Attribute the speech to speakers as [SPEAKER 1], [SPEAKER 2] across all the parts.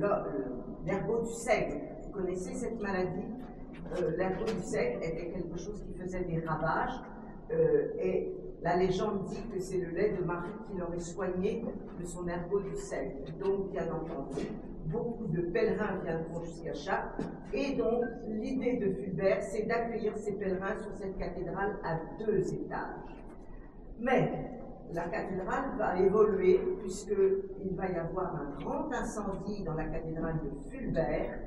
[SPEAKER 1] l'ergot du seigle. Vous connaissez cette maladie? L'ergot du seigle était quelque chose qui faisait des ravages, et la légende dit que c'est le lait de Marie qui l'aurait soigné de son ergot du seigle. Donc, bien entendu, beaucoup de pèlerins viendront jusqu'à Chartres, et donc l'idée de Fulbert, c'est d'accueillir ces pèlerins sur cette cathédrale à 2 étages. Mais la cathédrale va évoluer, puisqu'il va y avoir un grand incendie dans la cathédrale de Fulbert,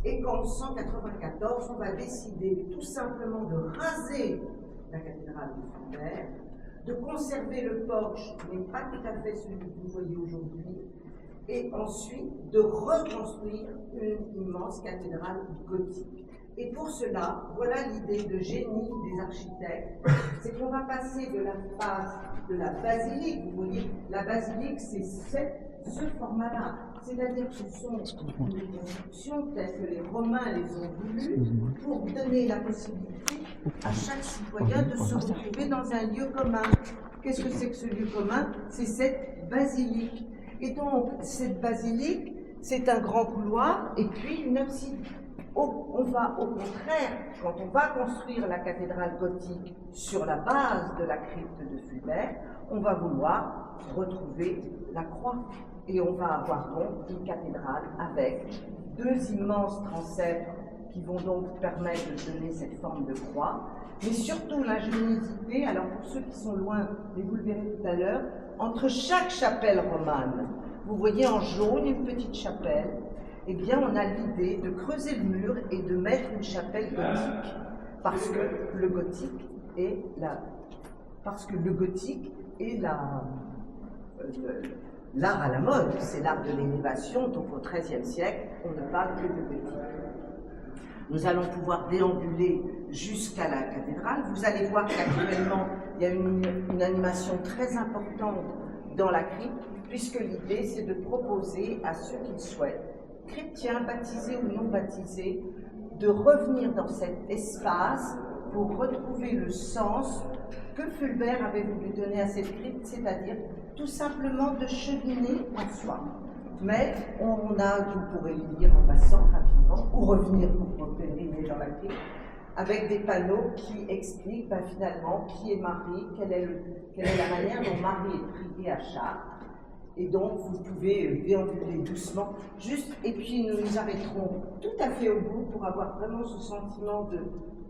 [SPEAKER 1] et qu'en 194, on va décider tout simplement de raser la cathédrale de Fulbert, de conserver le porche, qui n'est pas tout à fait celui que vous voyez aujourd'hui, et ensuite de reconstruire une immense cathédrale gothique. Et pour cela, voilà l'idée de génie des architectes, c'est qu'on va passer de la phase de la basilique. Vous voyez, la basilique, c'est ce format-là. C'est-à-dire que ce sont des constructions telles que les Romains les ont voulues pour donner la possibilité à chaque citoyen de se retrouver dans un lieu commun. Qu'est-ce que c'est que ce lieu commun? C'est cette basilique. Et donc, cette basilique, c'est un grand couloir et puis une abside. On va, au contraire, quand on va construire la cathédrale gothique sur la base de la crypte de Fulbert, on va vouloir retrouver la croix. Et on va avoir donc une cathédrale avec 2 immenses transepts qui vont donc permettre de donner cette forme de croix, mais surtout l'ingéniosité. Alors pour ceux qui sont loin, et vous le verrez tout à l'heure, entre chaque chapelle romane, vous voyez en jaune une petite chapelle, eh bien on a l'idée de creuser le mur et de mettre une chapelle gothique, parce que le gothique est l'art à la mode, c'est l'art de l'élévation, donc au XIIIe siècle, on ne parle que de gothique. Nous allons pouvoir déambuler jusqu'à la cathédrale. Vous allez voir qu'actuellement, il y a une animation très importante dans la crypte, puisque l'idée, c'est de proposer à ceux qui le souhaitent, chrétiens, baptisés ou non baptisés, de revenir dans cet espace pour retrouver le sens que Fulbert avait voulu donner à cette crypte, c'est-à-dire tout simplement de cheminer en soi. Mais vous pourrez lire en passant rapidement, ou revenir pour pèleriner dans la crypte, avec des panneaux qui expliquent finalement qui est Marie, quelle est la manière dont Marie est priée à Chartres. Et donc, vous pouvez déambuler doucement, et puis nous arrêterons tout à fait au bout pour avoir vraiment ce sentiment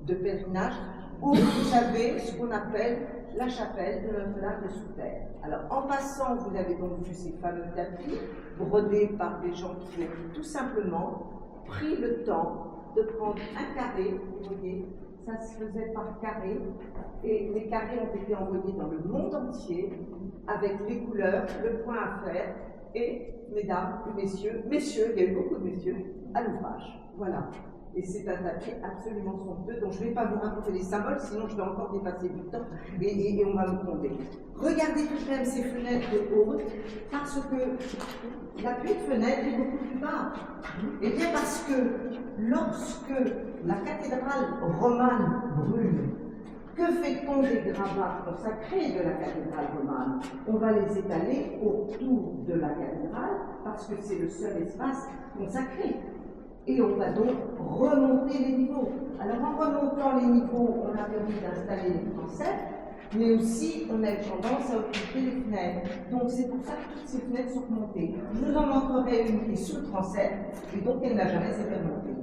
[SPEAKER 1] de pèlerinage, où vous avez ce qu'on appelle la chapelle de Notre-Dame de Sous-Terre. Alors, en passant, vous avez donc vu ces fameux tapis brodés par des gens qui ont tout simplement pris le temps de prendre un carré, vous voyez, ça se faisait par carré, et les carrés ont été envoyés dans le monde entier, avec les couleurs, le point à faire, et mesdames et messieurs, il y a eu beaucoup de messieurs, à l'ouvrage. Voilà. Et c'est un tapis absolument somptueux, donc je ne vais pas vous raconter les symboles, sinon je vais encore dépasser du temps, et on va me tomber. Regardez tout de même ces fenêtres hautes, parce que l'appui de fenêtre est beaucoup plus bas. Et bien parce que lorsque la cathédrale romane brûle, que fait-on des gravats consacrés de la cathédrale romane? On va les étaler autour de la cathédrale, parce que c'est le seul espace consacré. Et on va donc remonter les niveaux. Alors en remontant les niveaux, on a permis d'installer les transepts, mais aussi on a eu tendance à occuper les fenêtres. Donc c'est pour ça que toutes ces fenêtres sont remontées. Je vous en montrerai une qui est sous le transept, et donc elle n'a jamais été remontée.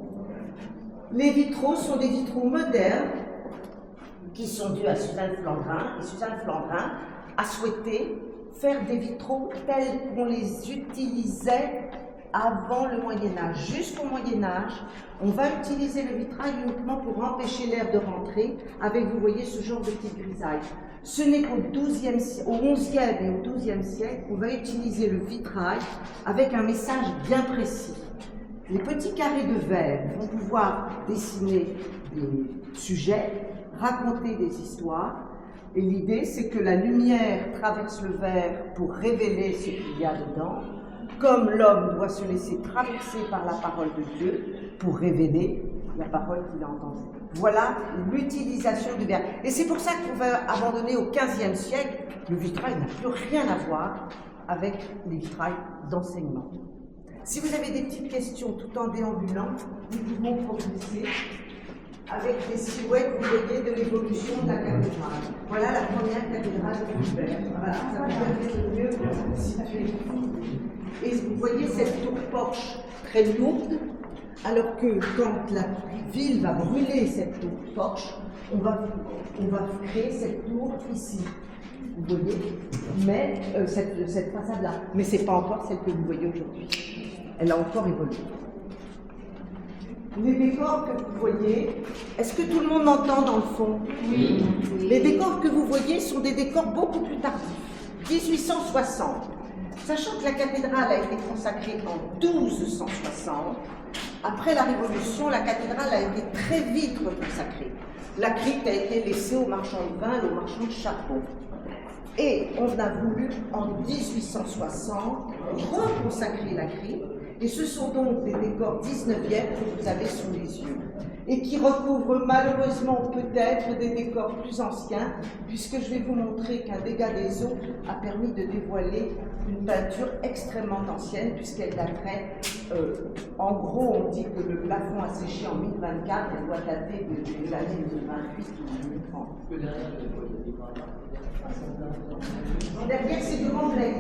[SPEAKER 1] Les vitraux sont des vitraux modernes, qui sont dus à Suzanne Flandrin, et Suzanne Flandrin a souhaité faire des vitraux tels qu'on les utilisait avant le Moyen-Âge. Jusqu'au Moyen-Âge, on va utiliser le vitrail uniquement pour empêcher l'air de rentrer, avec, vous voyez, ce genre de petite grisaille. Ce n'est qu'au XIe et au XIIe siècle qu'on va utiliser le vitrail avec un message bien précis. Les petits carrés de verre vont pouvoir dessiner des sujets, raconter des histoires, et l'idée c'est que la lumière traverse le verre pour révéler ce qu'il y a dedans, comme l'homme doit se laisser traverser par la parole de Dieu pour révéler la parole qu'il a entendue. Voilà l'utilisation du verre. Et c'est pour ça qu'on va abandonner au XVe siècle. Le vitrail n'a plus rien à voir avec les vitrails d'enseignement. Si vous avez des petites questions tout en déambulant, nous pouvons progresser avec des silhouettes, vous voyez, de l'évolution de la cathédrale. Voilà la première cathédrale de Fulbert. Voilà, ça vous permet de mieux situer. Et vous voyez cette tour-porche très lourde, alors que quand la ville va brûler cette tour-porche, on va créer cette tour ici. Vous voyez, mais cette façade-là. Mais ce n'est pas encore celle que vous voyez aujourd'hui. Elle a encore évolué. Les décors que vous voyez, est-ce que tout le monde m'entend dans le fond? Oui. Les décors que vous voyez sont des décors beaucoup plus tardifs, 1860. Sachant que la cathédrale a été consacrée en 1260, après la Révolution, la cathédrale a été très vite reconsacrée. La crypte a été laissée aux marchands de vin et aux marchands de chapeaux. Et on a voulu, en 1860, reconsacrer la crypte. Et ce sont donc des décors 19e que vous avez sous les yeux. Et qui recouvrent malheureusement peut-être des décors plus anciens, puisque je vais vous montrer qu'un dégât des eaux a permis de dévoiler une peinture extrêmement ancienne, puisqu'elle daterait, en gros, on dit que le plafond a séché en 1024, elle doit dater de l'année 2028 ou 2030. Derrière, c'est du Remblai.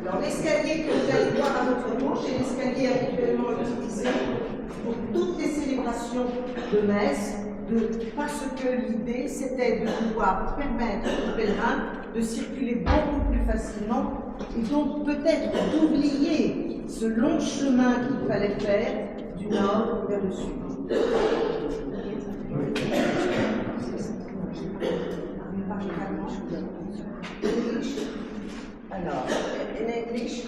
[SPEAKER 1] Alors l'escalier que vous allez voir à votre gauche est l'escalier habituellement utilisé pour toutes les célébrations de messe, parce que l'idée c'était de pouvoir permettre aux pèlerins de circuler beaucoup plus facilement et donc peut-être d'oublier ce long chemin qu'il fallait faire du nord vers le sud. Alors, in English,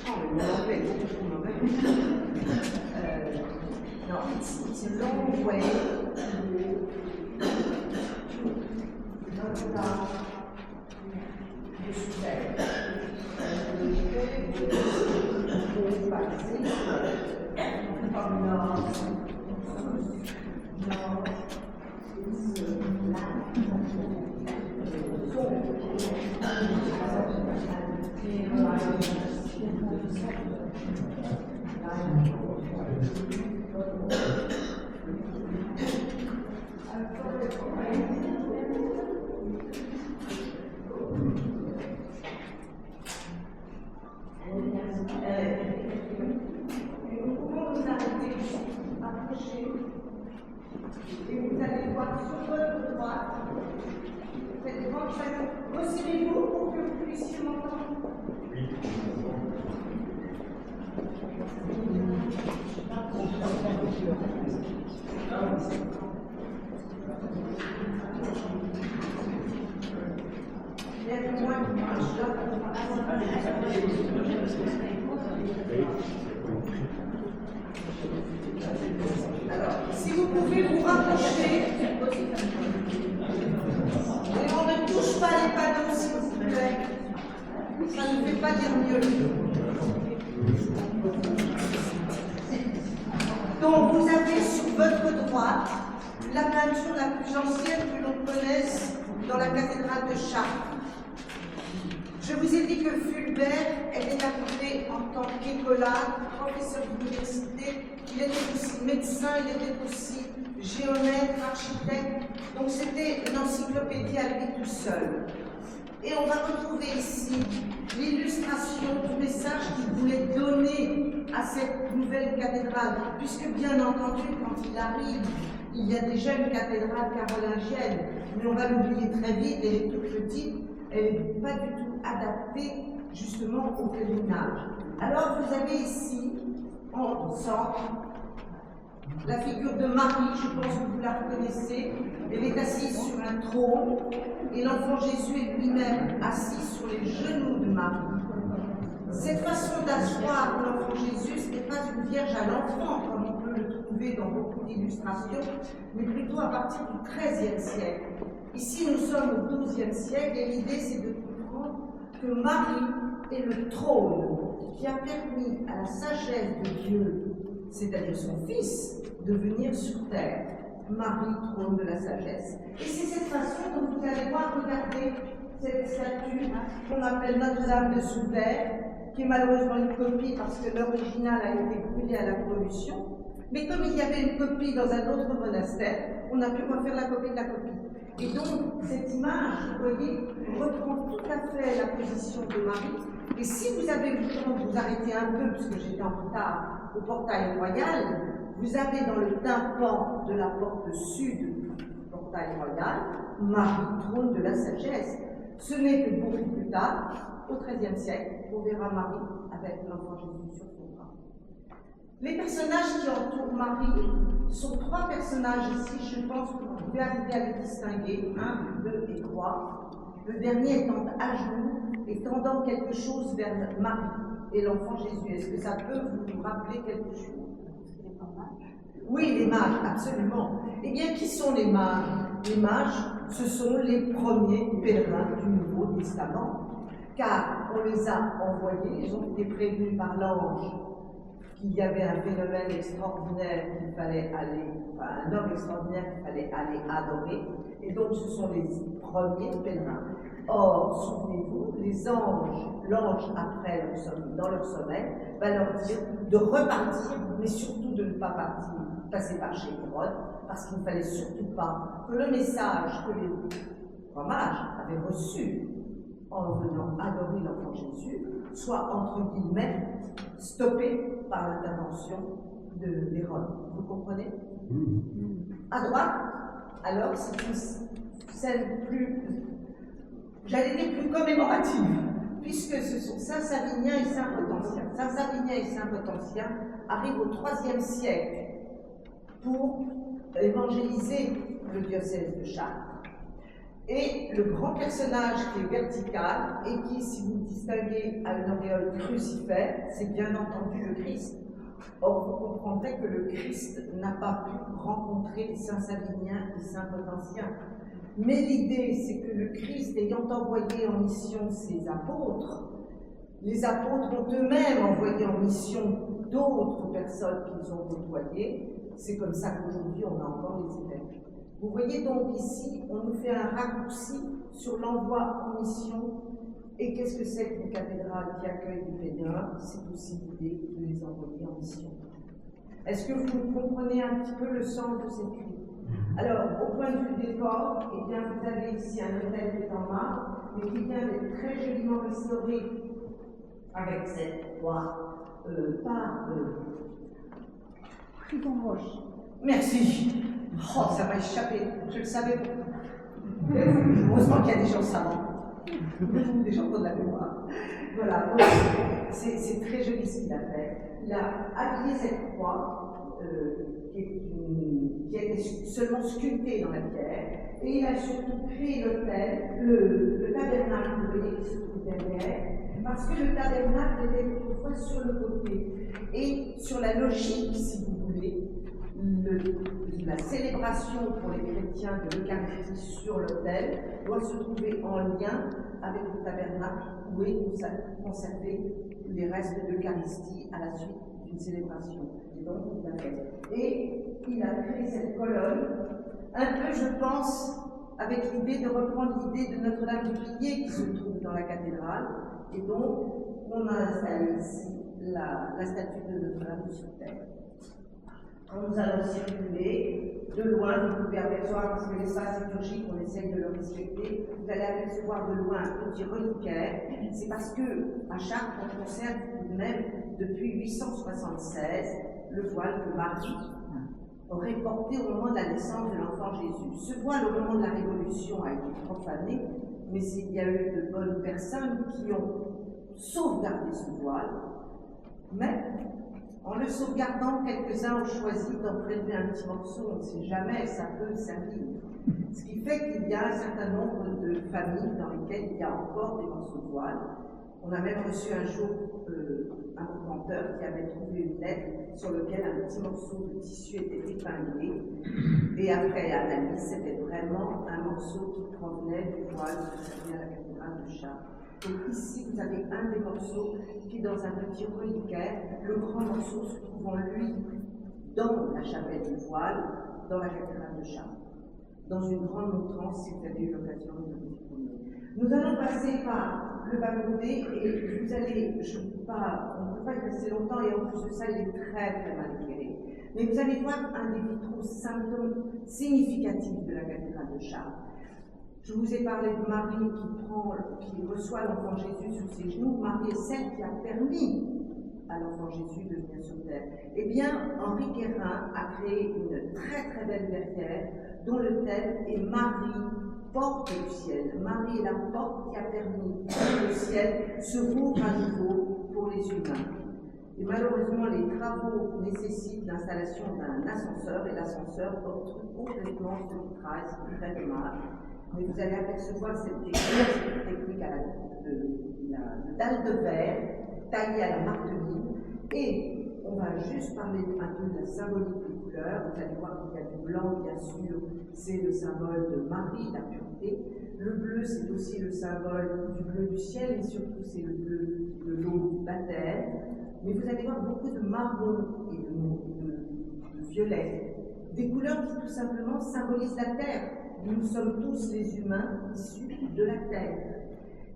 [SPEAKER 1] no, it's a long way et vous allez voir sur votre droite cette grande façon. Resserrez-vous pour que vous puissiez m'entendre. Alors, si vous pouvez vous rapprocher, et on ne touche pas les panneaux, s'il vous plaît. Ça ne fait pas dire mieux. Donc, vous avez sur votre droite la peinture la plus ancienne que l'on connaisse dans la cathédrale de Chartres. Je vous ai dit que Fulbert était appelé en tant qu'écolard, professeur d'université, il était aussi médecin, il était aussi géomètre, architecte, donc c'était une encyclopédie à lui tout seul. Et on va retrouver ici l'illustration du message qu'il voulait donner à cette nouvelle cathédrale, puisque bien entendu, quand il arrive, il y a déjà une cathédrale carolingienne, mais on va l'oublier très vite, elle est toute petite, elle n'est pas du tout adaptée justement au pèlerinage. Alors vous avez ici, en centre, la figure de Marie, je pense que vous la reconnaissez, elle est assise sur un trône, et l'enfant Jésus est lui-même assis sur les genoux de Marie. Cette façon d'asseoir l'enfant Jésus, ce n'est pas une vierge à l'enfant, comme on peut le trouver dans beaucoup d'illustrations, mais plutôt à partir du XIIIe siècle. Ici, nous sommes au XIIe siècle, et l'idée, c'est de comprendre que Marie est le trône qui a permis à la sagesse de Dieu, c'est-à-dire son Fils, de venir sur terre. Marie, trône de la sagesse. Et c'est cette façon dont vous allez voir, regardez cette statue qu'on appelle Notre-Dame de Soubert, qui est malheureusement une copie parce que l'original a été brûlé à la Révolution. Mais comme il y avait une copie dans un autre monastère, on a pu refaire la copie de la copie. Et donc, cette image, vous voyez, reprend tout à fait la position de Marie. Et si vous avez eu le temps de vous arrêter un peu, puisque j'étais en retard, au portail royal, vous avez dans le tympan de la porte sud du portail royal, Marie, trône de la sagesse. Ce n'est que beaucoup plus tard, au XIIIe siècle, on verra Marie avec l'enfant Jésus sur son bras. Les personnages qui entourent Marie sont trois personnages ici, je pense que vous pouvez arriver à les distinguer, 1, 2 et 3. Le dernier étant à genoux et tendant quelque chose vers Marie et l'enfant Jésus. Est-ce que ça peut vous rappeler quelque chose? Oui, les mages, absolument. Eh bien, qui sont les mages? Les mages, ce sont les premiers pèlerins du Nouveau Testament, car on les a envoyés, ils ont été prévenus par l'ange qu'il y avait un phénomène extraordinaire qu'il fallait aller, enfin un homme extraordinaire qu'il fallait aller adorer, et donc ce sont les premiers pèlerins. Or, souvenez-vous, les anges, l'ange après dans leur sommeil, va leur dire de repartir, mais surtout de ne pas passer par chez Hérode, parce qu'il ne fallait surtout pas que le message que les trois mages avaient reçu en venant adorer l'enfant Jésus soit entre guillemets stoppé par l'intervention d'Hérode. Vous comprenez? À droite, alors, c'est une scène plus, j'allais dire plus commémorative, puisque ce sont Saint-Savinien et Saint-Potentien. Saint-Savinien et Saint-Potentien arrivent au IIIe siècle pour évangéliser le diocèse de Chartres. Et le grand personnage qui est vertical et qui, si vous distinguez à une auréole crucifère, c'est bien entendu le Christ. Or, vous comprendrez que le Christ n'a pas pu rencontrer Saint-Savinien et Saint-Potentien. Mais l'idée, c'est que le Christ, ayant envoyé en mission ses apôtres, les apôtres ont eux-mêmes envoyé en mission d'autres personnes qu'ils ont côtoyées. C'est comme ça qu'aujourd'hui, on a encore les évêques. Vous voyez donc ici, on nous fait un raccourci sur l'envoi en mission. Et qu'est-ce que c'est qu'une cathédrale qui accueille des pèlerins? C'est aussi l'idée de les envoyer en mission. Est-ce que vous comprenez un petit peu le sens de cette crise? Alors, au point de vue des corps, eh bien, vous avez ici un hôtel qui est en marbre, mais qui vient d'être très joliment restauré avec cette croix par Fribon Roche. Merci. Oh, ça m'a échappé, je le savais. Heureusement qu'il y a des gens savants, des gens qui ont de la mémoire. Voilà, c'est très joli ce qu'il a fait. Il a habillé cette croix qui était seulement sculptée dans la pierre, et il a surtout créé l'autel, le tabernacle, vous voyez, qui se trouve derrière, parce que le tabernacle était autrefois sur le côté. Et sur la logique, si vous voulez, la célébration pour les chrétiens de l'Eucharistie sur l'autel doit se trouver en lien avec le tabernacle où est conservé les restes de l'Eucharistie à la suite d'une célébration. Et donc, il a fait. Et il a créé cette colonne, un peu, je pense, avec l'idée de reprendre l'idée de Notre-Dame du Pilier qui se trouve dans la cathédrale. Et donc, on a installé ici la statue de Notre-Dame du Soubert. Quand nous allons circuler, de loin, vous pouvez apercevoir, parce que l'espace liturgique, on essaye de le respecter, vous allez apercevoir de loin un petit reliquaire. C'est parce que à Chartres, on conserve tout de même, depuis 876, le voile que Marie aurait porté au moment de la naissance de l'enfant Jésus. Ce voile, au moment de la Révolution, a été profané, mais il y a eu de bonnes personnes qui ont sauvegardé ce voile, mais en le sauvegardant, quelques-uns ont choisi d'en prélever un petit morceau, on ne sait jamais, ça peut servir. Ce qui fait qu'il y a un certain nombre de familles dans lesquelles il y a encore des morceaux de voile. On a même reçu un jour un brocanteur qui avait trouvé une lettre sur laquelle un petit morceau de tissu était épinglé. Et après analyse, c'était vraiment un morceau qui provenait du voile qui servait à la cathédrale de Chartres. Donc ici, vous avez un des morceaux qui est dans un petit reliquaire. Le grand morceau se trouvant, lui, dans la chapelle du voile, dans la cathédrale de Chartres, dans une grande montrance, si vous avez eu l'occasion de vous y promener. Nous allons passer par le bas-côté et vous allez, on ne peut pas y rester longtemps et en plus de ça, il est très très mal éclairé. Mais vous allez voir un des vitraux significatifs de la cathédrale de Chartres. Je vous ai parlé de Marie qui reçoit l'enfant Jésus sous ses genoux. Marie est celle qui a permis à l'enfant Jésus de venir sur terre. Eh bien, Henri Guérin a créé une très très belle verrière dont le thème est Marie, porte du ciel. Marie est la porte qui a permis que le ciel se rouvre à nouveau pour les humains. Et malheureusement, les travaux nécessitent l'installation d'un ascenseur et l'ascenseur obstrue complètement ce vitrail, c'est très dommage. Mais vous allez apercevoir cette technique à la dalle de verre taillée à la marteline. Et on va juste parler un peu de la symbolique des couleurs. Vous allez voir qu'il y a du blanc, bien sûr, c'est le symbole de Marie, la pureté. Le bleu, c'est aussi le symbole du bleu du ciel, et surtout c'est le bleu de l'eau du baptême. Mais vous allez voir beaucoup de marron et de violet, des couleurs qui tout simplement symbolisent la terre. Nous sommes tous les humains issus de la terre.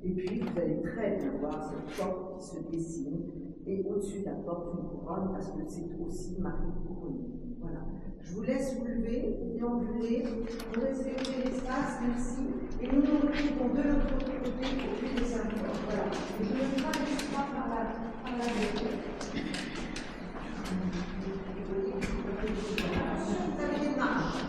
[SPEAKER 1] Et puis vous allez très bien voir cette porte qui se dessine, et au-dessus de la porte une couronne, parce que c'est aussi Marie couronnée. Voilà. Je vous laisse vous lever, déambuler, vous respectez l'espace, merci, et nous nous retrouvons de l'autre côté au pied des symboles. Voilà. Et je ne traverse pas par la vérité. Vous avez des marches.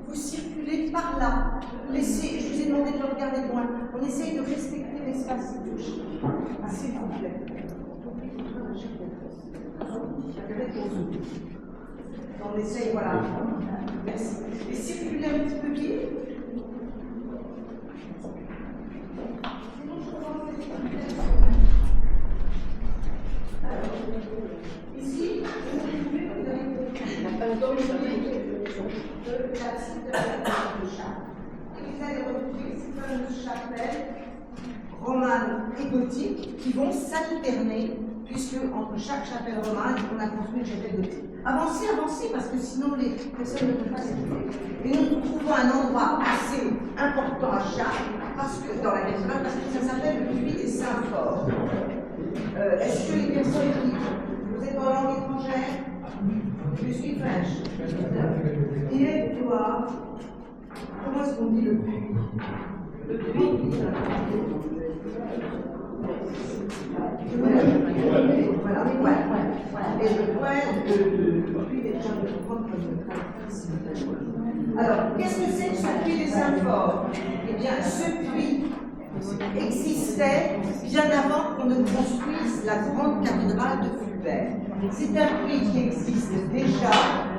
[SPEAKER 1] Vous circulez par là. Laissez, je vous ai demandé de le regarder loin. On essaye de respecter l'espace qui touche. S'il vous plaît. On essaye, voilà. Merci. Et circulez un petit peu vite. Alors, ici, vous avez dans le de la cité de Chartres. Et vous allez retrouver ces fameuses chapelles romanes et gothiques qui vont s'alterner, puisque entre chaque chapelle romane, on a construit une chapelle gothique. Avancez, avancez, parce que sinon les personnes ne peuvent pas s'écouter. Et nous trouvons un endroit assez important à Chartres, parce que, dans la cathédrale, parce que ça s'appelle le puits des Saints-Forts. Est-ce que les personnes qui vous êtes en langue étrangère? Je suis fraîche. Il est toi. Comment est-ce qu'on dit le puits? Le puits. Voilà, et le puits des gens de prendre comme alors, qu'est-ce que c'est que ce puits des Saints-Forts? Eh bien, ce puits existait bien avant qu'on ne construise la grande cathédrale de Fulbert. C'est un puits qui existe déjà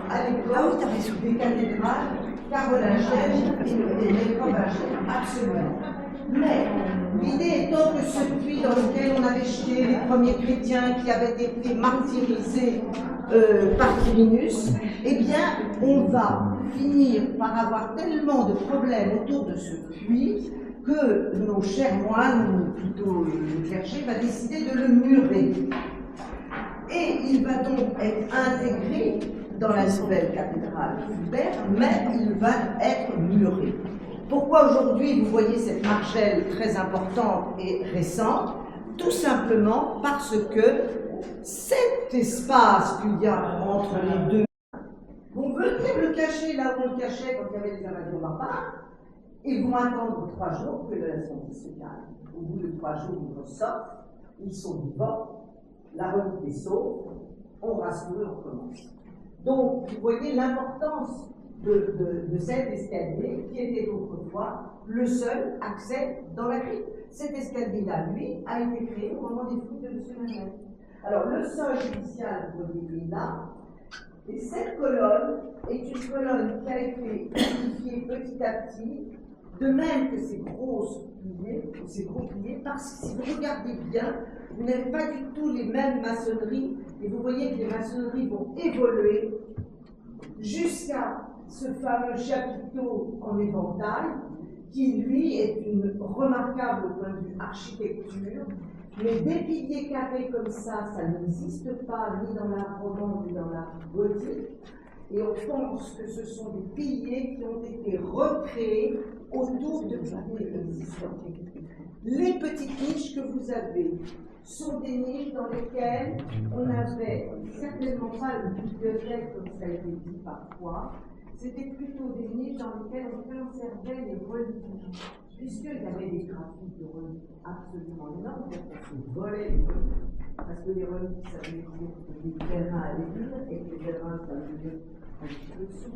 [SPEAKER 1] à l'époque des cathédrales carolingiennes et mérovingiennes, absolument. Mais l'idée étant que ce puits dans lequel on avait jeté les premiers chrétiens qui avaient été martyrisés par Quirinus, eh bien, on va finir par avoir tellement de problèmes autour de ce puits que nos chers moines, ou plutôt le clergé, va décider de le murer. Et il va donc être intégré dans la nouvelle cathédrale Fulbert, mais il va être muré. Pourquoi aujourd'hui vous voyez cette margelle très importante et récente? Tout simplement parce que cet espace qu'il y a entre les deux vont venir le cacher là où on le cachait quand il y avait les invasions barbares. Ils vont attendre 3 jours que l'incendie se calme. Au bout de 3 jours, ils ressortent, ils sont vivants, la relique est sauve, on rassure et on recommence. Donc, vous voyez l'importance de cet escalier qui était autrefois le seul accès dans la crypte. Cet escalier-là, lui, a été créé au moment des fouilles de M. Manuel. Alors, le sol initial, vous voyez là, et cette colonne est une colonne qui a été édifiée petit à petit, de même que ces gros piliers, parce que si vous regardez bien, vous n'avez pas du tout les mêmes maçonneries, et vous voyez que les maçonneries vont évoluer jusqu'à ce fameux chapiteau en éventail, qui lui est une remarquable au point de vue architecture, mais des piliers carrés comme ça n'existe pas ni dans l'art roman ni dans l'art gothique, et on pense que ce sont des piliers qui ont été recréés autour de piliers existants. Les petites niches que vous avez sont des niches dans lesquelles on n'avait certainement pas le bibliothèque comme ça a été dit parfois, c'était plutôt des niches dans lesquelles on conservait les reliques, puisqu'il y avait des graphiques de reliques absolument énormes, on se volait les reliques, parce que les reliques ça veut dire des terrains à l'église, et que les terrains ça veut dire un petit peu dessous,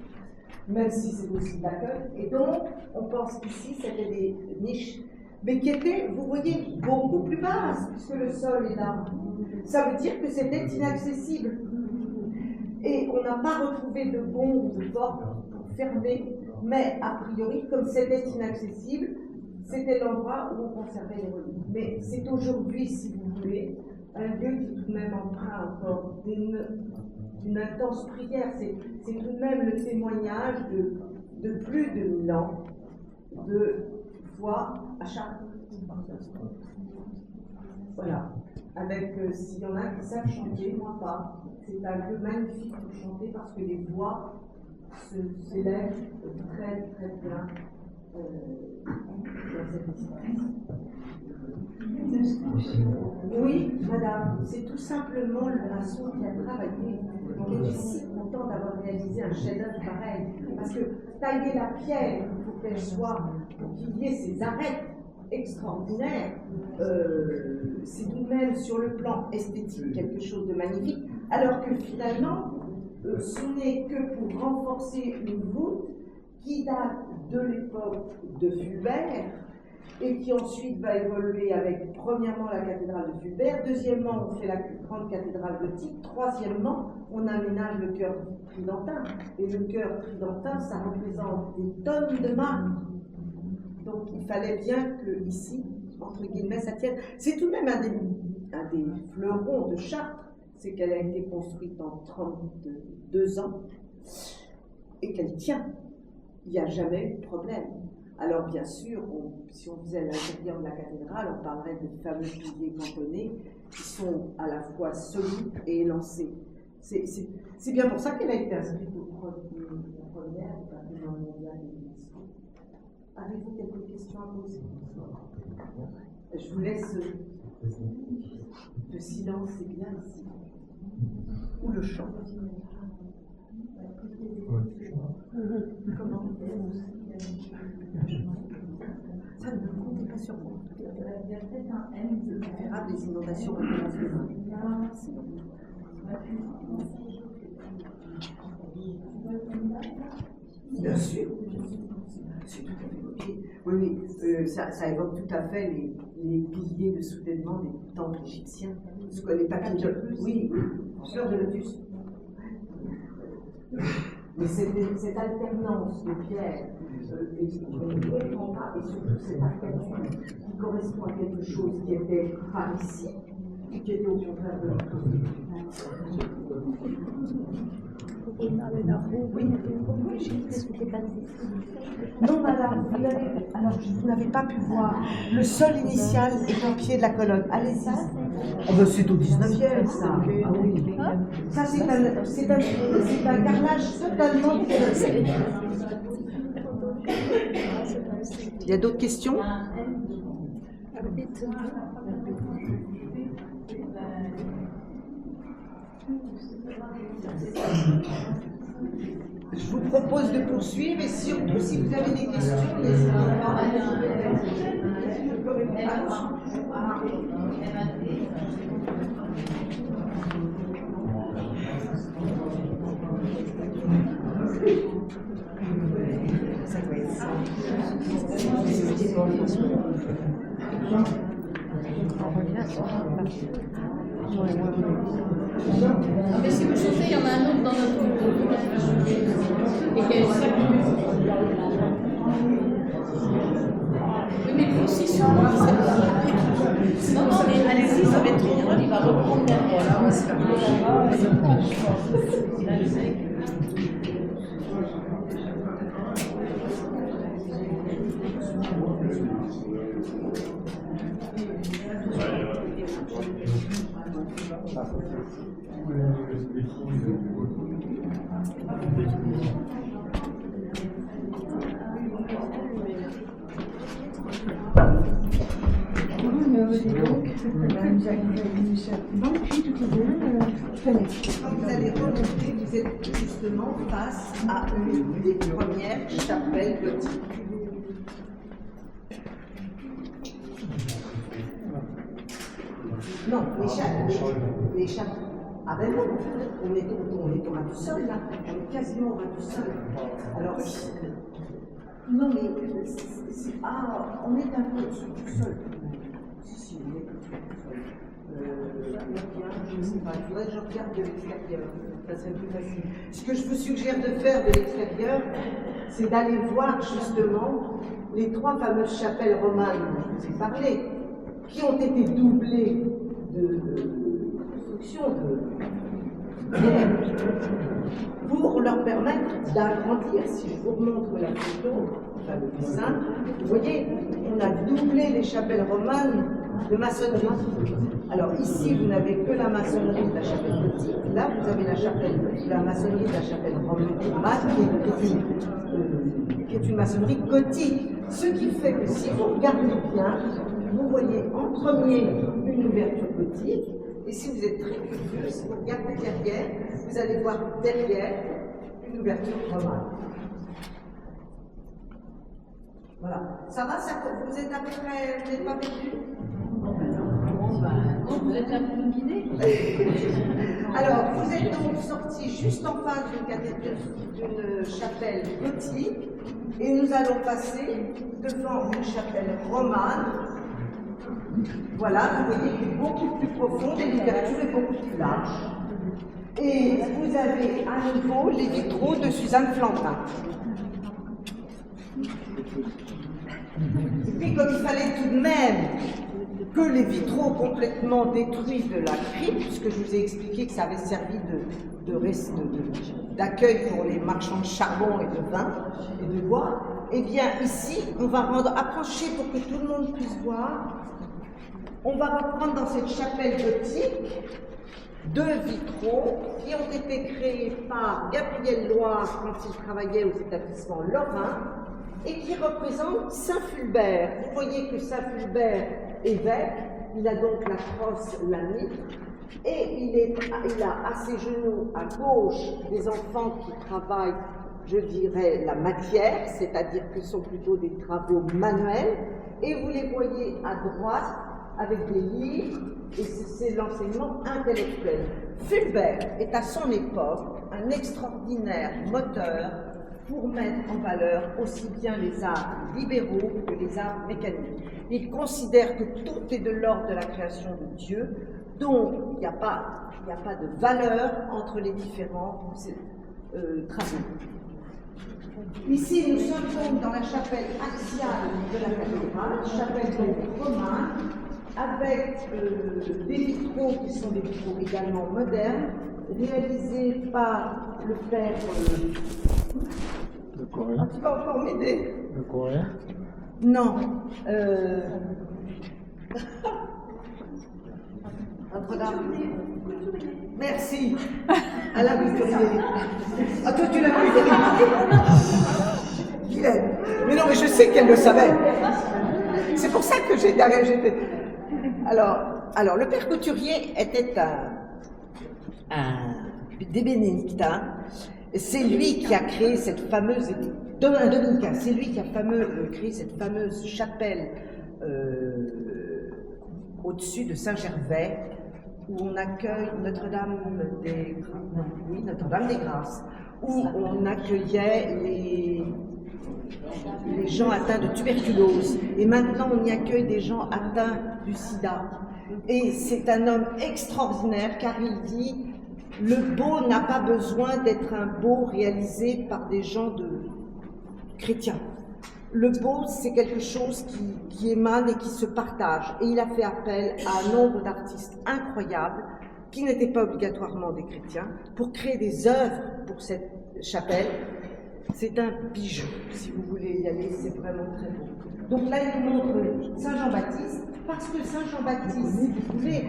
[SPEAKER 1] même si c'est aussi d'accueil, et donc on pense qu'ici c'était des niches, mais qui étaient, vous voyez, beaucoup plus basses, puisque le sol est là. Ça veut dire que c'était inaccessible. Et on n'a pas retrouvé de bombe ou de porte pour fermer, mais a priori, comme c'était inaccessible, c'était l'endroit où on conservait les reliques. Mais c'est aujourd'hui, si vous voulez, un lieu qui est tout de même empreint encore d'une intense prière. C'est tout de même le témoignage de plus de 1000 ans de foi à chaque. Voilà. Avec, s'il y en a qui savent chanter, moi pas. C'est un lieu magnifique pour chanter parce que les voix s'élèvent très très bien dans cette espace. Oui, madame, c'est tout simplement le maçon qui a travaillé, qui est si content d'avoir réalisé un chef-d'œuvre pareil. Parce que tailler la pierre, il faut qu'elle soit, pour qu'il y ait ces arêtes extraordinaires, c'est tout de même sur le plan esthétique quelque chose de magnifique, alors que finalement, ce n'est que pour renforcer une voûte qui date de l'époque de Fulbert et qui ensuite va évoluer avec, premièrement, la cathédrale de Fulbert, deuxièmement, on fait la grande cathédrale gothique, troisièmement, on aménage le chœur tridentin, et le chœur tridentin, ça représente des tonnes de marbre. Donc il fallait bien que ici, entre guillemets, ça tienne. C'est tout de même un des fleurons de Chartres, c'est qu'elle a été construite en 32 ans et qu'elle tient. Il n'y a jamais eu de problème. Alors bien sûr, si on faisait l'intérieur de la cathédrale, on parlerait de fameux piliers cantonnés qui sont à la fois solides et élancés. C'est bien pour ça qu'elle a été inscrite au première patrimoine mondial de l'UNESCO. Avez-vous quelques questions à poser? Je vous laisse. Le silence, c'est bien ici. Ou le chant. Comment? Ça ne comptez pas sur moi. Il y a peut-être un M qui verra des inondations recommencent demain. Bien sûr. C'est tout à fait copié. Oui, ça évoque tout à fait les piliers de soutènement des temples égyptiens. Les papiers de... Oui, fleurs de lotus. Mais cette alternance de pierres et surtout cette architecture qui correspond à quelque chose qui était par ici et qui était au contraire de l'autre côté. Non, madame, vous n'avez pas pu voir. Le sol initial est au pied de la colonne. Allez-y. Oh, ben, c'est au 19e, ça. Ah, oui. Ça, c'est un carrelage totalement différent. Il y a d'autres questions? Je vous propose de poursuivre et surtout si vous avez des questions, n'hésitez pas. Ça doit être ça.
[SPEAKER 2] Mais si vous chauffez, il y en a un autre dans notre groupe. Et quel est ça? Oui, mais lui aussi, sur moi, non, non, mais allez-y, ça va être trop drôle, il va reprendre derrière. Voilà, moi, c'est
[SPEAKER 1] Vous allez remonter, vous êtes justement face à une des premières chapelles gothiques. Non, les chapelles. Ah ben non, on est au ras du sol là, on est quasiment au ras du sol. Alors, non mais, on est un peu au-dessus du sol. Si, on est je ne sais pas, il faudrait que je regarde de l'extérieur, ça serait plus facile. Ce que je vous suggère de faire de l'extérieur, c'est d'aller voir justement les trois fameuses chapelles romanes dont je vous ai parlé, qui ont été doublées de construction pour leur permettre d'agrandir. Si je vous remontre la photo, le dessin, vous voyez, on a doublé les chapelles romanes de maçonnerie. Alors ici, vous n'avez que la maçonnerie de la chapelle gothique. Là, vous avez la maçonnerie de la chapelle romane, qui est une maçonnerie gothique. Ce qui fait que si vous regardez bien, vous voyez en premier une ouverture gothique. Et si vous êtes très curieux, si vous regardez derrière, vous allez voir derrière une ouverture romane. Voilà. Ça va, vous êtes à peu près, vous n'êtes pas perdu?
[SPEAKER 2] Non, vous êtes un peu guidé.
[SPEAKER 1] Alors, vous êtes donc sorti juste en face d'une chapelle gothique, et nous allons passer devant une chapelle romane. Voilà, vous voyez, qui est beaucoup plus profonde et l'ouverture est beaucoup plus large. Et vous avez à nouveau les vitraux de Suzanne Plantin. Et puis, comme il fallait tout de même que les vitraux complètement détruits de la crypte, puisque je vous ai expliqué que ça avait servi d'accueil pour les marchands de charbon et de vin et de bois, eh bien ici, on va approcher pour que tout le monde puisse voir. On va reprendre dans cette chapelle gothique deux vitraux qui ont été créés par Gabriel Loire quand il travaillait aux établissements lorrains et qui représentent Saint-Fulbert. Vous voyez que Saint-Fulbert, évêque, il a donc la crosse, la mitre, et il a à ses genoux, à gauche, des enfants qui travaillent, je dirais, la matière, c'est-à-dire que ce sont plutôt des travaux manuels, et vous les voyez à droite, avec des livres, et c'est l'enseignement intellectuel. Fulbert est à son époque un extraordinaire moteur pour mettre en valeur aussi bien les arts libéraux que les arts mécaniques. Il considère que tout est de l'ordre de la création de Dieu, donc il n'y a pas de valeur entre les différents travaux. Ici, nous sommes donc dans la chapelle axiale de la cathédrale, chapelle donc romane, avec des vitraux qui sont des vitraux également modernes, réalisé par le père.
[SPEAKER 3] Le coréen.
[SPEAKER 1] Tu vas encore m'aider?
[SPEAKER 3] Le coréen.
[SPEAKER 1] Non. Notre-Dame. Merci. Alain Couturier. Ah, toi, tu l'as vu, Guylaine. Mais non, mais je sais qu'elle le savait. C'est pour ça que j'étais. Alors, le père Couturier était des bénédictins. C'est lui qui a créé cette fameuse. Un dominicain, c'est lui qui a créé cette fameuse chapelle au-dessus de Saint-Gervais, où on accueille Notre-Dame des Grâces, où on accueillait les gens atteints de tuberculose. Et maintenant, on y accueille des gens atteints du sida. Et c'est un homme extraordinaire, car il dit, le beau n'a pas besoin d'être un beau réalisé par des gens chrétiens. Le beau, c'est quelque chose qui émane et qui se partage. Et il a fait appel à un nombre d'artistes incroyables, qui n'étaient pas obligatoirement des chrétiens, pour créer des œuvres pour cette chapelle. C'est un bijou. Si vous voulez y aller, c'est vraiment très beau. Donc là, il nous montre Saint Jean-Baptiste, parce que Saint Jean-Baptiste, si vous voulez,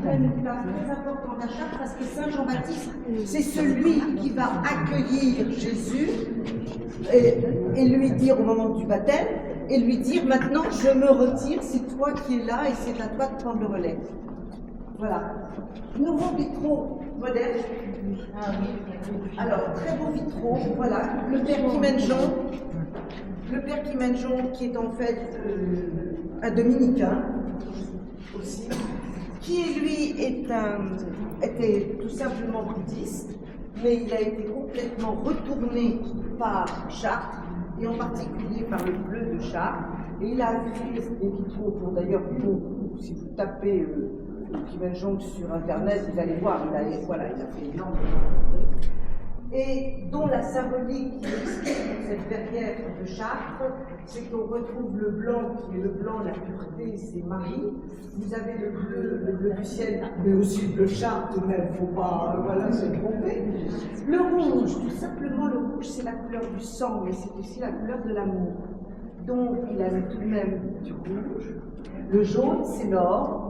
[SPEAKER 1] a une place très importante à Chartres, parce que Saint Jean-Baptiste, c'est celui qui va accueillir Jésus et lui dire au moment du baptême, et lui dire maintenant je me retire, c'est toi qui es là et c'est à toi de prendre le relais. Voilà. Nouveaux vitraux modernes. Alors, très beaux vitraux, voilà. Le père Quimenjon. Le père Quimenjon, qui est en fait un dominicain aussi, qui lui était tout simplement bouddhiste, mais il a été complètement retourné par Chartres, et en particulier par le bleu de Chartres, et il a créé des vitraux pour d'ailleurs beaucoup. Si vous tapez Quimenjon sur internet, vous allez voir, il a fait énormément. Et dont la symbolique qui explique cette verrière de Chartres, c'est qu'on retrouve le blanc, qui est le blanc, la pureté, c'est Marie. Vous avez le bleu du ciel, mais aussi le bleu Chartres, tout de même, il ne faut pas se tromper. Le rouge, tout simplement, le rouge, c'est la couleur du sang, mais c'est aussi la couleur de l'amour. Donc, il avait tout de même du rouge. Le jaune, c'est l'or.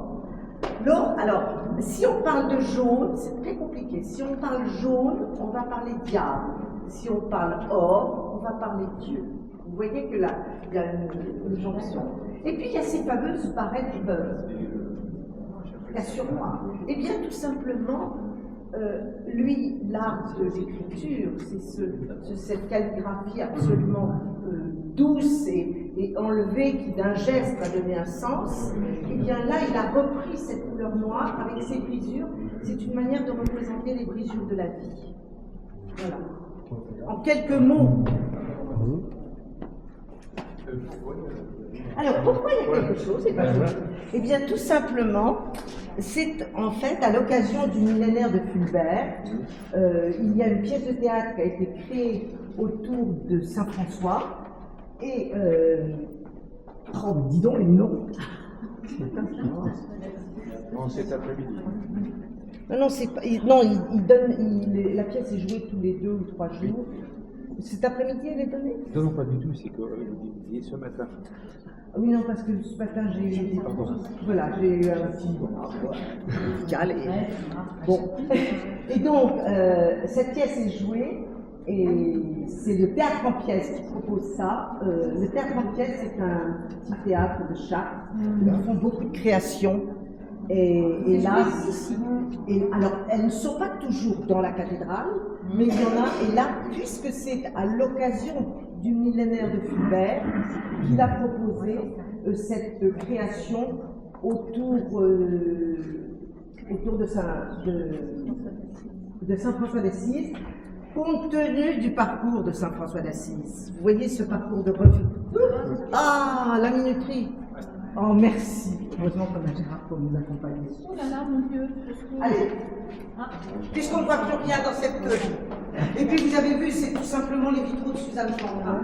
[SPEAKER 1] L'or, alors, si on parle de jaune, c'est très compliqué. Si on parle jaune, on va parler diable. Si on parle or, on va parler Dieu. Vous voyez que là, il y a une jonction. Et puis, il y a ces fameuses barrettes beurre. La surnoir. Eh bien, tout simplement, lui, l'art de l'écriture, c'est cette calligraphie absolument douce et enlevée qui d'un geste va donner un sens. Et bien là, il a repris cette couleur noire avec ses brisures. C'est une manière de représenter les brisures de la vie. Voilà. En quelques mots. Alors, pourquoi il y a quelque chose? Eh bien, tout simplement, c'est en fait à l'occasion du millénaire de Fulbert, il y a une pièce de théâtre qui a été créée autour de Saint-François, et oh, dis donc les noms.
[SPEAKER 3] Non, cet après-midi.
[SPEAKER 1] Non, c'est pas. Non, la pièce est jouée tous les 2 ou 3 jours. Cet après-midi, elle est donnée?
[SPEAKER 3] Non, pas du tout, c'est que vous disiez ce matin.
[SPEAKER 1] Oui, non, parce que ce matin, j'ai eu un petit musical. Bon. Et donc, cette pièce est jouée, et c'est le Théâtre en Pièces qui propose ça. Le Théâtre en Pièces, c'est un petit théâtre de Chartres. Ils font beaucoup de créations. Et là, alors, elles ne sont pas toujours dans la cathédrale, mais il y en a, et là, puisque c'est à l'occasion du millénaire de Fulbert qu'il a proposé cette création autour de Saint-François d'Assise, compte tenu du parcours de Saint-François d'Assise. Vous voyez ce parcours de revue. Ah, la minuterie. Oh, merci. Heureusement qu'on a Gérard pour nous accompagner.
[SPEAKER 2] Oh là là, mon Dieu.
[SPEAKER 1] Allez, puisqu'on ne voit plus rien dans cette feuille. Et puis vous avez vu, c'est tout simplement les vitraux de Suzanne Chandra.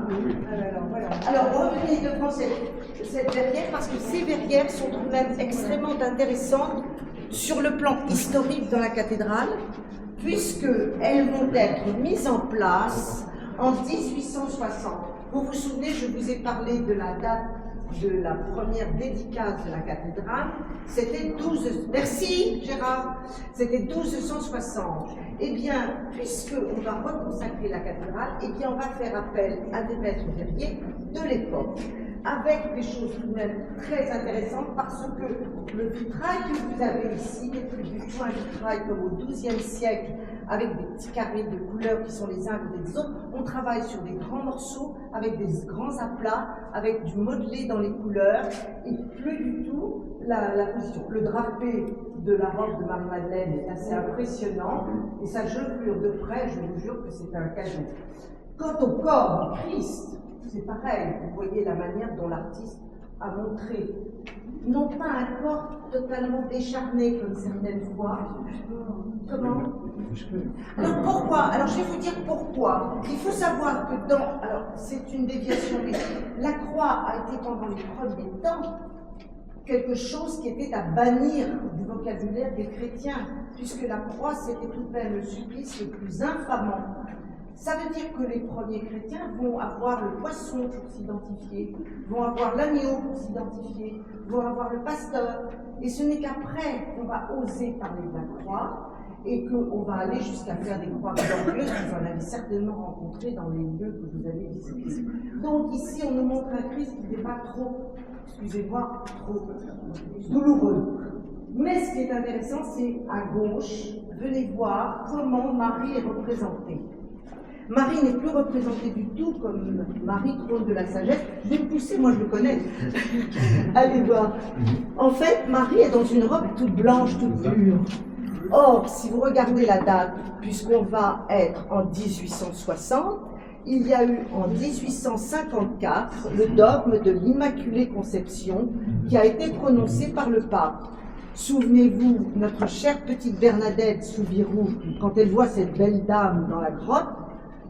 [SPEAKER 1] Alors, revenez devant cette verrière, parce que ces verrières sont tout de même extrêmement intéressantes sur le plan historique dans la cathédrale, puisqu'elles vont être mises en place en 1860. Vous vous souvenez, je vous ai parlé de la date de la première dédicace de la cathédrale, c'était 12... Merci Gérard, c'était 1260. Eh bien, puisqu'on va reconsacrer la cathédrale, eh bien on va faire appel à des maîtres verriers de l'époque, avec des choses tout de même très intéressantes, parce que le vitrail que vous avez ici n'est plus du tout un vitrail comme au XIIe siècle, avec des petits carrés de couleurs qui sont les uns à côté des autres. On travaille sur des grands morceaux, avec des grands aplats, avec du modelé dans les couleurs, et plus du tout la position. Le drapé de la robe de Marie-Madeleine est assez impressionnant, et sa chevelure de près, je vous jure que c'est un cadeau. Quant au corps du Christ, c'est pareil, vous voyez la manière dont l'artiste a montré, non pas un corps totalement décharné comme certaines fois. Comment? Alors pourquoi? Alors je vais vous dire pourquoi. Il faut savoir que dans... Alors c'est une déviation, mais la croix a été pendant les premiers temps quelque chose qui était à bannir du vocabulaire des chrétiens, puisque la croix c'était tout de même le supplice le plus infamant. Ça veut dire que les premiers chrétiens vont avoir le poisson pour s'identifier, vont avoir l'agneau pour s'identifier, vont avoir le pasteur. Et ce n'est qu'après qu'on va oser parler de la croix et qu'on va aller jusqu'à faire des croix glorieuses. Vous en avez certainement rencontré dans les lieux que vous avez visités. Donc ici, on nous montre un Christ qui n'est pas trop, excusez-moi, trop douloureux. Mais ce qui est intéressant, c'est à gauche, venez voir comment Marie est représentée. Marie n'est plus représentée du tout comme Marie, trône de la sagesse. Je vais me pousser, moi je le connais. Allez voir. En fait, Marie est dans une robe toute blanche, toute pure. Or, si vous regardez la date, puisqu'on va être en 1860, il y a eu en 1854 le dogme de l'Immaculée Conception qui a été prononcé par le pape. Souvenez-vous, notre chère petite Bernadette Soubirous, quand elle voit cette belle dame dans la grotte,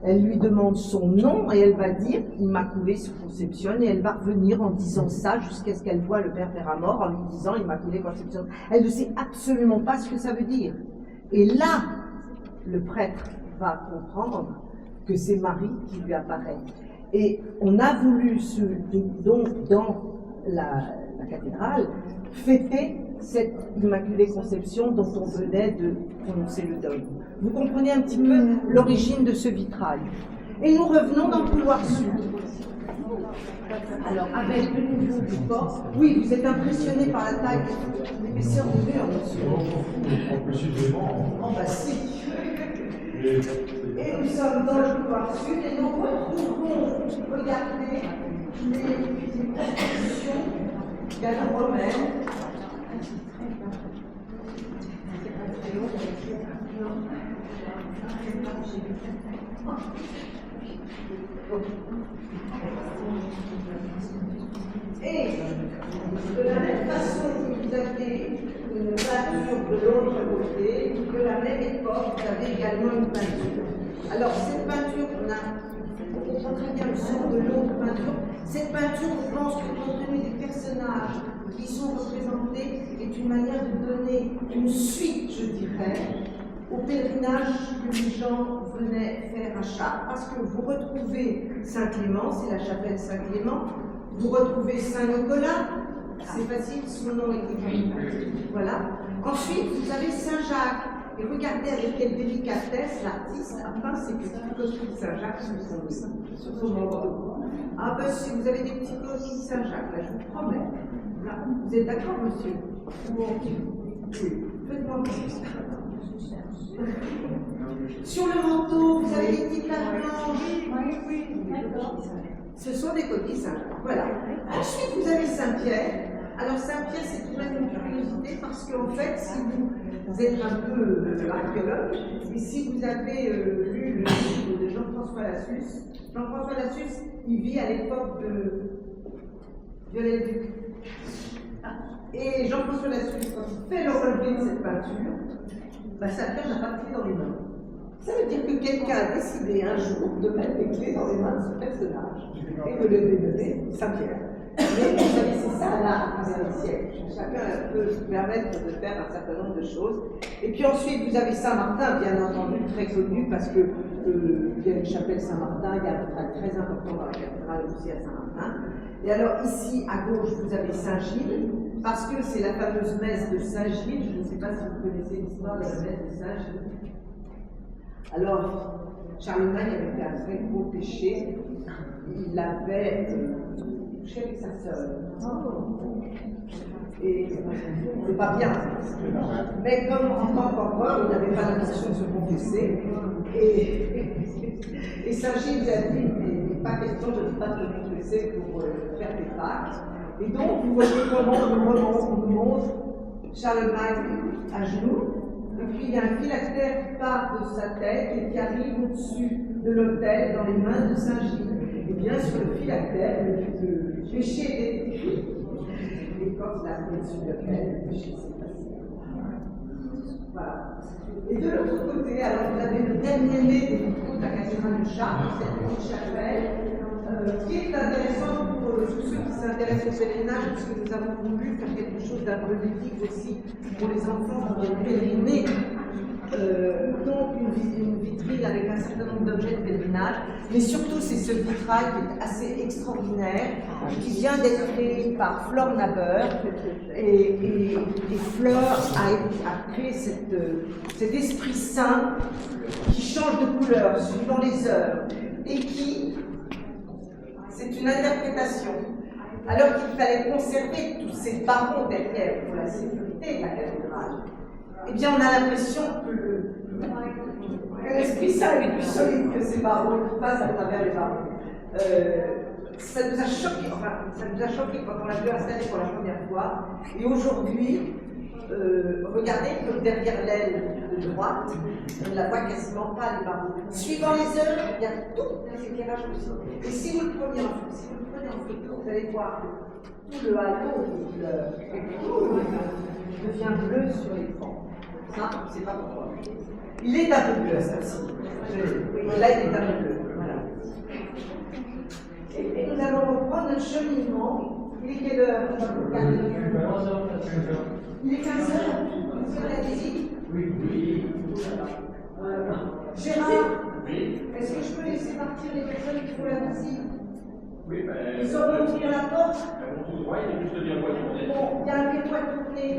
[SPEAKER 1] elle lui demande son nom et elle va dire Immaculée Conception, et elle va revenir en disant ça jusqu'à ce qu'elle voit le Père Péramore en lui disant Immaculée Conception. Elle ne sait absolument pas ce que ça veut dire. Et là, le prêtre va comprendre que c'est Marie qui lui apparaît. Et on a voulu, donc dans la cathédrale, fêter cette Immaculée Conception dont on venait de prononcer le dogme. Vous comprenez un petit peu l'origine de ce vitrail. Et nous revenons dans le couloir sud. Alors, avec le niveau du corps, oui, vous êtes impressionné par la taille, l'épaisseur du mur, monsieur. Oh, bah si. Et nous sommes dans le couloir sud et nous retrouvons, regardez, les constructions gallo-romaines. Et de la même façon que vous aviez une peinture de l'autre côté, de la même époque, vous avez également une peinture. Alors cette peinture, on comprend très bien le son de l'autre peinture. Cette peinture, je pense que compte tenu des personnages qui sont représentés, est une manière de donner une suite, je dirais, au pèlerinage que les gens venaient faire à Chartres. Parce que vous retrouvez Saint-Clément, c'est la chapelle Saint-Clément, vous retrouvez Saint-Nicolas, c'est facile, son nom est écrit. Voilà. Ensuite, vous avez Saint-Jacques. Et regardez avec quelle délicatesse l'artiste a peint ses petits coquilles de Saint-Jacques sur son manteau. Ah ben si vous avez des petits coquilles de Saint-Jacques, là je vous promets. Là, vous êtes d'accord, monsieur? Faites-moi sur le manteau, vous avez des petites taches blanches. Oui, d'accord. Ce sont des coquilles Saint-Jacques. Voilà. Ensuite, vous avez Saint-Pierre. Alors Saint-Pierre, c'est tout de même une curiosité parce qu'en fait, si vous êtes un peu archéologue, et si vous avez lu le livre de Jean-François Lassus, il vit à l'époque de Viollet-le-Duc. Et Jean-François Lassus, quand il fait le relevé de cette peinture, Saint-Pierre n'a pas de clé dans les mains. Ça veut dire que quelqu'un a décidé un jour de mettre les clés dans les mains de ce personnage et de le dénommer Saint-Pierre. Mais vous savez, c'est c'est ça l'art du XIe siècle. Chacun peut se permettre de faire un certain nombre de choses. Et puis ensuite, vous avez Saint-Martin, bien entendu, très connu, parce que il y a une chapelle Saint-Martin, il y a un train très important dans la cathédrale aussi à Saint-Martin. Et alors ici, à gauche, vous avez Saint-Gilles, parce que c'est la fameuse messe de Saint-Gilles. Je ne sais pas si vous connaissez l'histoire de la messe de Saint-Gilles. Alors, Charlemagne avait fait un très gros péché. Il avait couché avec sa sœur. Et c'est pas bien. Mais comme en tant qu'empereur, il n'avait pas l'intention de se confesser. Et Saint-Gilles lui a dit, il n'est pas question de ne pas te confesser pour faire tes pactes. Et donc, vous voyez comment on nous montre Charlemagne à genoux. Et puis il y a un phylactère qui part de sa tête et qui arrive au-dessus de l'autel dans les mains de Saint-Gilles. Et bien sur le phylactère, le péché est écrit. Et quand il a pris dessus l'autel, le péché s'est passé. Voilà. Et de l'autre côté, alors vous avez le dernier-né des vitraux de la cathédrale de Chartres, cette petite chapelle, qui est intéressant pour tous ceux qui s'intéressent au pèlerinage, parce que nous avons voulu faire quelque chose d'un peu ludique aussi pour les enfants qui viennent pèleriner. Donc une vitrine avec un certain nombre d'objets de pèlerinage, mais surtout c'est ce vitrail qui est assez extraordinaire, qui vient d'être créé par Flore Naber, et Flore a créé cet esprit saint qui change de couleur suivant les heures, et qui, c'est une interprétation, alors qu'il fallait conserver tous ces barreaux derrière pour la sécurité de la cathédrale. Eh bien, on a l'impression que l'Esprit Saint est plus solide que ces barreaux qui passent à travers les barreaux. Ça nous a choqué, quand on l'a vu installer pour la première fois. Et aujourd'hui, regardez comme derrière l'aile de droite, on ne la voit quasiment pas, les barreaux. Suivant les heures, il y a tous les éclairages possibles. Et si vous le prenez en photo, vous allez voir que tout le halo devient bleu sur l'écran. Ça, on ne sait pas pourquoi. Il est un peu bleu, ça aussi. Là, il est un peu bleu. Voilà. Et nous allons reprendre notre cheminement. Il est quelle heure? Il est 15 heures. Vous faites la visite? Oui. Gérard, est-ce que je peux laisser partir les personnes qui font la visite?
[SPEAKER 4] Oui, ben.
[SPEAKER 1] Ils sauront ouvrir la porte?
[SPEAKER 4] Elles vont tout droit, il y a juste dire quoi tourner.
[SPEAKER 1] Bon, il y a un verrou à tourner.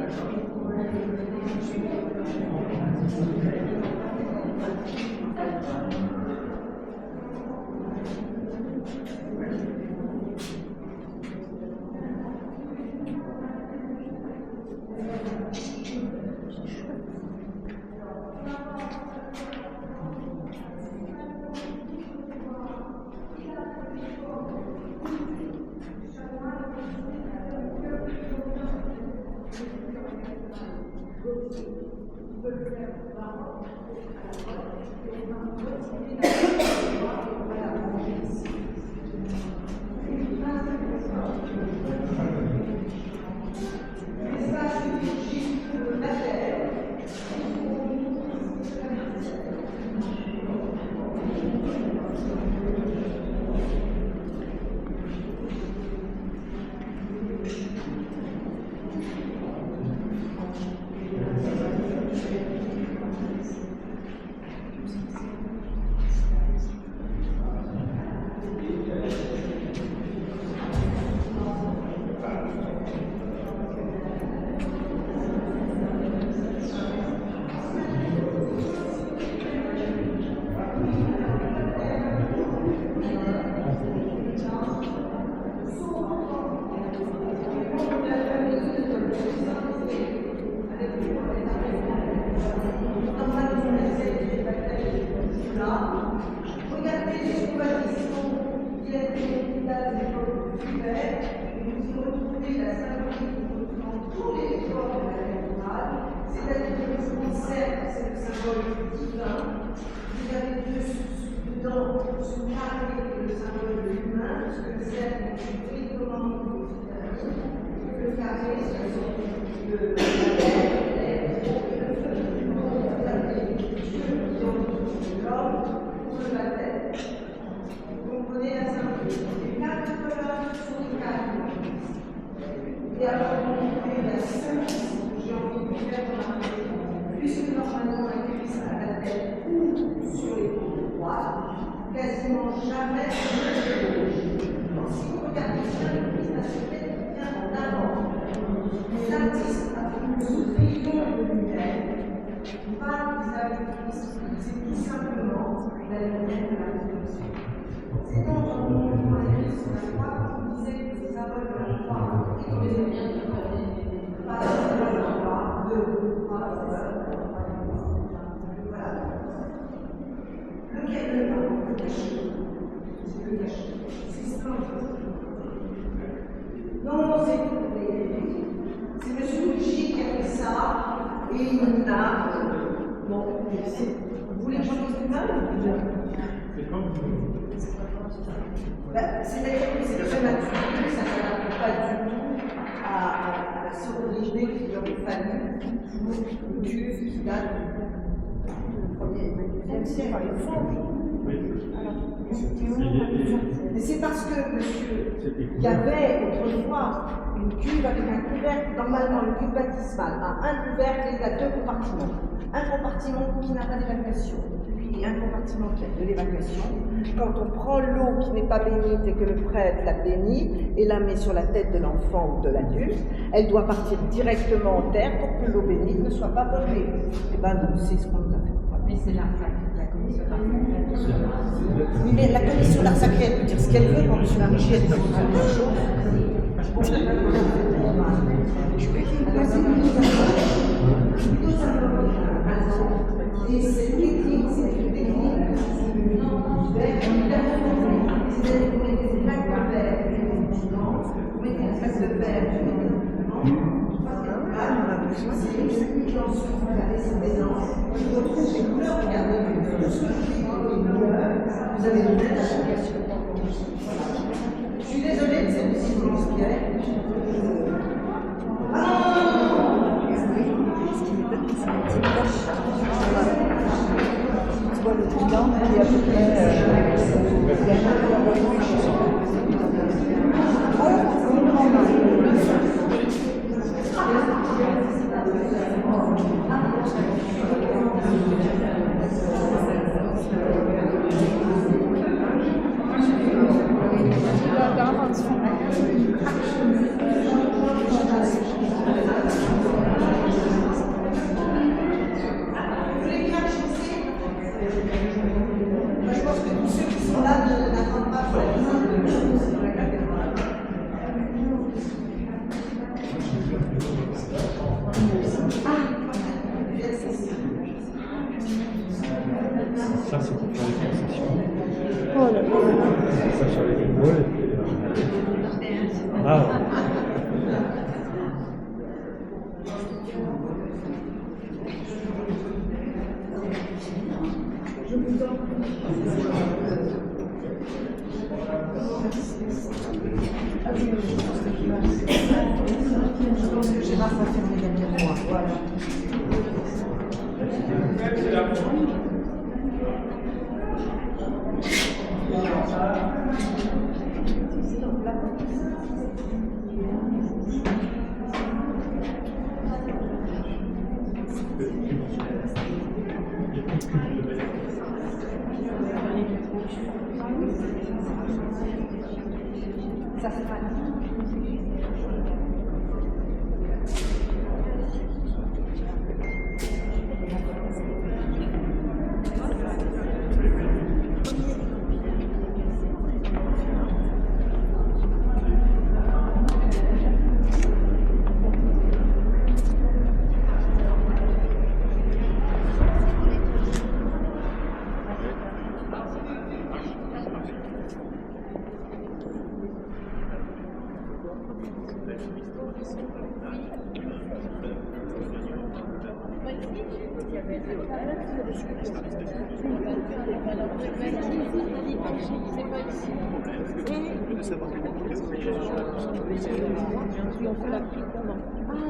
[SPEAKER 1] quasiment jamais si vous regardez bien le prix national vient en avant. Les artistes avec ce rayon de lumière parlent vis-à-vis du Christ, c'est tout simplement la lumière de la résurrection. C'est donc dans le monde de la croix qu'on disait que les symboles de la croix et que les liens de pas de la croix, de voilà. Lequel le cachet? C'est le cachet. C'est ça. Non, c'est M. Rougy qui a fait ça, et il a. Bon, vous voulez que j'en dise plus mal? C'est-à-dire que c'est très naturel, ça ne s'adapte pas du tout à la sororité qu'il aurait fallu pour une cuve qui date du 1er siècle. Mais c'est parce que, monsieur, il y avait autrefois une cuve avec un couvercle. Normalement, une cuve baptismale a un couvercle et il y a deux compartiments. Un compartiment qui n'a pas d'évacuation, puis un compartiment qui a de l'évacuation. Quand on prend l'eau qui n'est pas bénite et que le prêtre la bénit et la met sur la tête de l'enfant ou de l'adulte, elle doit partir directement en terre pour que l'eau bénite ne soit pas brûlée. Et bien, c'est ce qu'on nous a fait.
[SPEAKER 5] Mais c'est la commission d'art sacré.
[SPEAKER 1] Oui, mais la commission d'art sacré, elle peut dire ce qu'elle veut quand M. Rougy a dit quelque chose. Et cette technique, c'est une technique évidemment, c'est-à-dire que vous mettez des plaques de verre et des mouvements, vous mettez des plaques de verre et des mouvements, c'est une technique ensuite, vous regardez ces mélanges, je retrouve les couleurs, regardez, tout ce que je dis dans les couleurs, vous avez une belle association. Je suis désolée de cette décision Pierre. Ah non, ce qui m'étonne, c'est un petit cache. Tu vois le triangle qui est à peu près. Je pense que tous ceux qui sont là n'attendent pas pour la visite de la cathédrale.
[SPEAKER 3] Ça, c'est pour faire les concessions.
[SPEAKER 1] Oh là là.
[SPEAKER 3] Ça, sur les ouais. Ah ouais.
[SPEAKER 1] Je pense que Gérard va fermer la miroir. Voilà. Ça c'est pas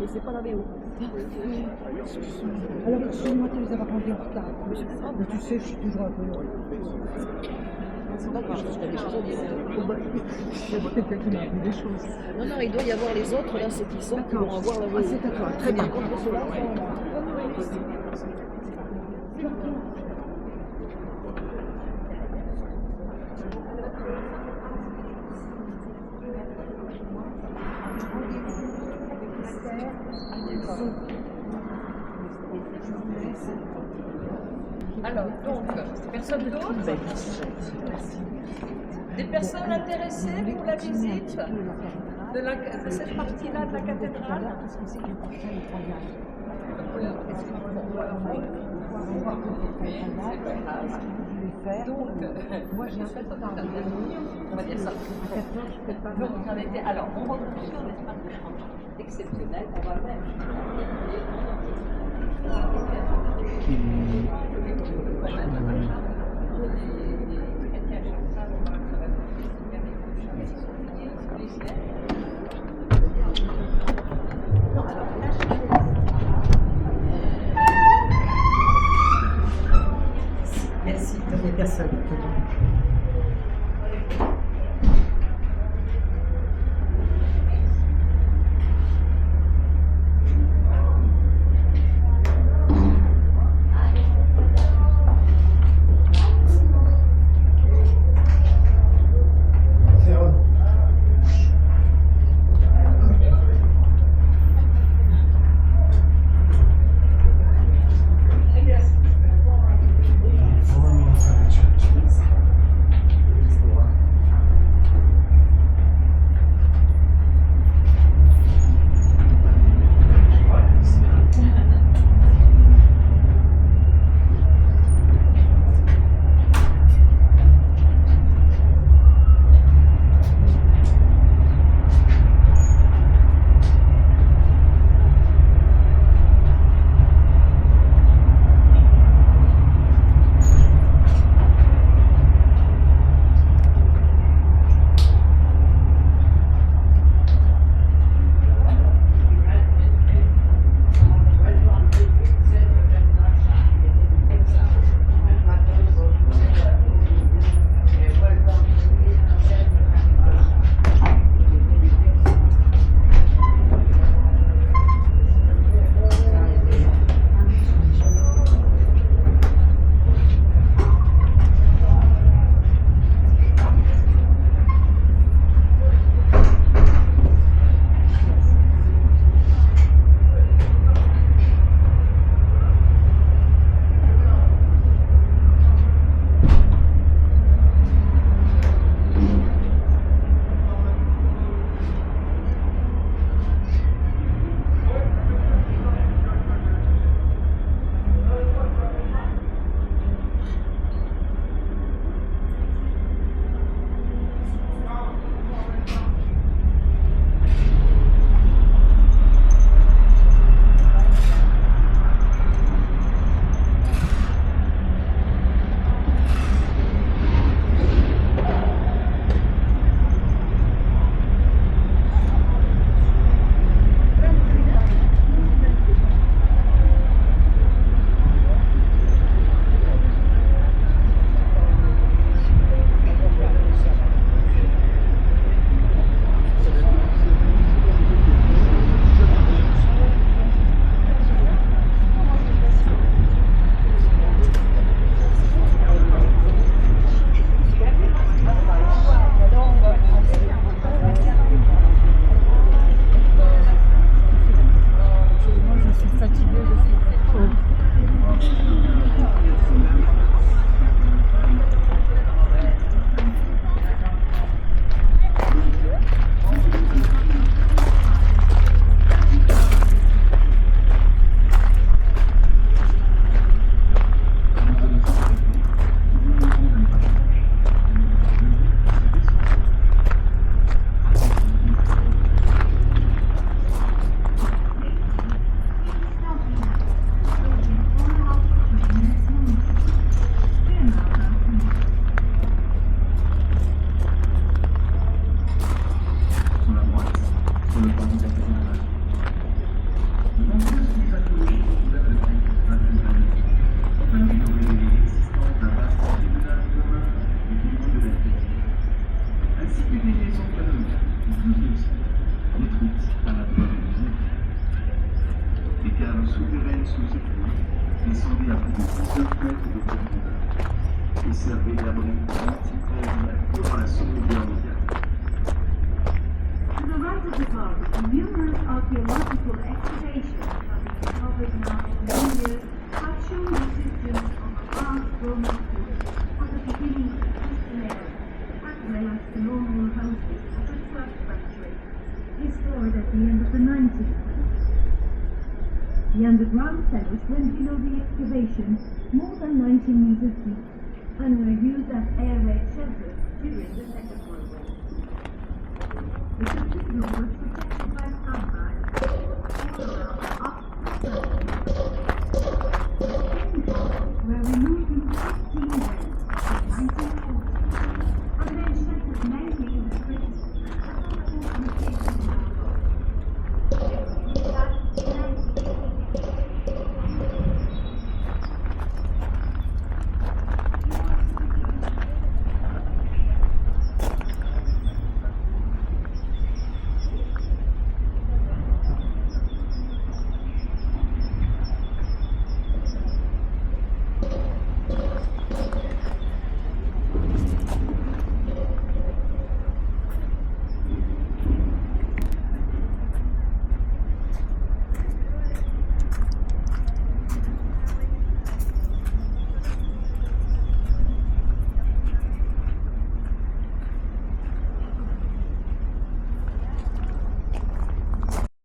[SPEAKER 5] C'est pas la VO.
[SPEAKER 1] Alors, excuse-moi de les avoir rendus en retard. Mais tu sais, je suis toujours un peu loin.
[SPEAKER 5] C'est pas grave, parce qu'il y a des choses à dire.
[SPEAKER 1] Il y a quelqu'un qui m'a appris des choses.
[SPEAKER 5] Non, non, il doit y avoir les autres, là, ceux qui sont, qui vont avoir la VO.
[SPEAKER 1] Ah, c'est à toi, très bien.
[SPEAKER 5] Par contre, ceux-là,
[SPEAKER 2] Alors, donc, personne d'autre? Des personnes intéressées pour la visite de cette partie-là de la cathédrale? Donc, moi j'ai un peu on va dire ça. Donc, on était, alors, on retrouve sur l'espace de chambre exceptionnel, on va même.
[SPEAKER 1] Merci, toutes les personnes.
[SPEAKER 6] descendez à plus de 19 mètres de profondeur et servez d'abri anti-aérien underground cellars went below the excavation, more than 90 meters deep, and were used as air raid shelters during the Second World War. The complete room was protected